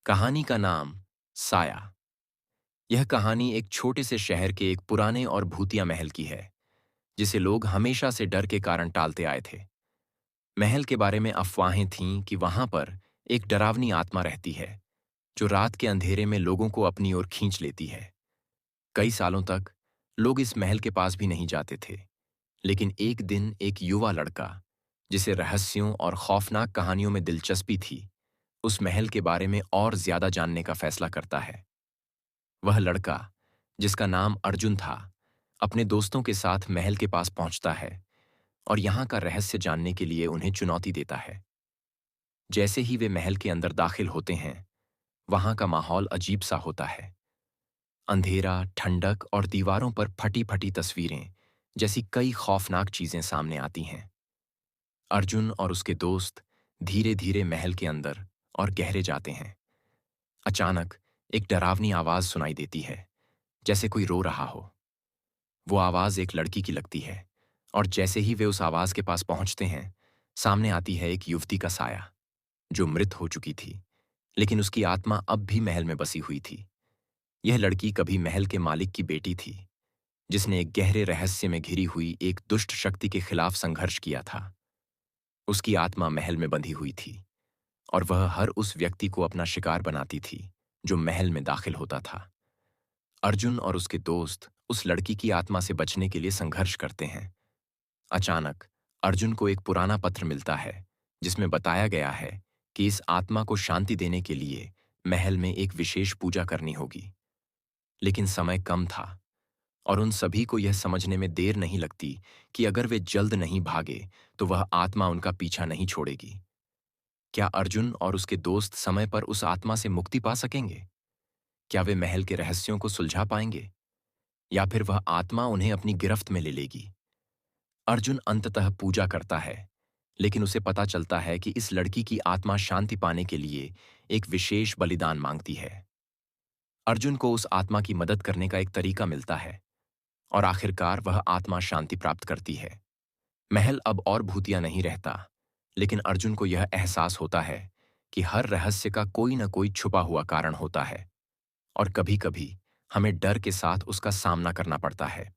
कहानी का नाम साया। यह कहानी एक छोटे से शहर के एक पुराने और भूतिया महल की है, जिसे लोग हमेशा से डर के कारण टालते आए थे। महल के बारे में अफवाहें थीं कि वहां पर एक डरावनी आत्मा रहती है, जो रात के अंधेरे में लोगों को अपनी ओर खींच लेती है। कई सालों तक लोग इस महल के पास भी नहीं जाते थे, लेकिन एक दिन एक युवा लड़का, जिसे रहस्यों और खौफनाक कहानियों में दिलचस्पी थी, उस महल के बारे में और ज्यादा जानने का फैसला करता है। वह लड़का, जिसका नाम अर्जुन था, अपने दोस्तों के साथ महल के पास पहुंचता है और यहाँ का रहस्य जानने के लिए उन्हें चुनौती देता है। जैसे ही वे महल के अंदर दाखिल होते हैं, वहां का माहौल अजीब सा होता है। अंधेरा, ठंडक और दीवारों पर फटी फटी तस्वीरें जैसी कई खौफनाक चीजें सामने आती हैं। अर्जुन और उसके दोस्त धीरे धीरे महल के अंदर और गहरे जाते हैं। अचानक एक डरावनी आवाज सुनाई देती है, जैसे कोई रो रहा हो। वो आवाज एक लड़की की लगती है, और जैसे ही वे उस आवाज के पास पहुंचते हैं, सामने आती है एक युवती का साया, जो मृत हो चुकी थी, लेकिन उसकी आत्मा अब भी महल में बसी हुई थी। यह लड़की कभी महल के मालिक की बेटी थी, जिसने एक गहरे रहस्य में घिरी हुई एक दुष्ट शक्ति के खिलाफ संघर्ष किया था। उसकी आत्मा महल में बंधी हुई थी, और वह हर उस व्यक्ति को अपना शिकार बनाती थी जो महल में दाखिल होता था। अर्जुन और उसके दोस्त उस लड़की की आत्मा से बचने के लिए संघर्ष करते हैं। अचानक अर्जुन को एक पुराना पत्र मिलता है, जिसमें बताया गया है कि इस आत्मा को शांति देने के लिए महल में एक विशेष पूजा करनी होगी। लेकिन समय कम था, और उन सभी को यह समझने में देर नहीं लगती कि अगर वे जल्द नहीं भागे तो वह आत्मा उनका पीछा नहीं छोड़ेगी। क्या अर्जुन और उसके दोस्त समय पर उस आत्मा से मुक्ति पा सकेंगे? क्या वे महल के रहस्यों को सुलझा पाएंगे, या फिर वह आत्मा उन्हें अपनी गिरफ्त में ले लेगी? अर्जुन अंततः पूजा करता है, लेकिन उसे पता चलता है कि इस लड़की की आत्मा शांति पाने के लिए एक विशेष बलिदान मांगती है। अर्जुन को उस आत्मा की मदद करने का एक तरीका मिलता है, और आखिरकार वह आत्मा शांति प्राप्त करती है। महल अब और भूतिया नहीं रहता, लेकिन अर्जुन को यह एहसास होता है कि हर रहस्य का कोई न कोई छुपा हुआ कारण होता है, और कभी-कभी हमें डर के साथ उसका सामना करना पड़ता है।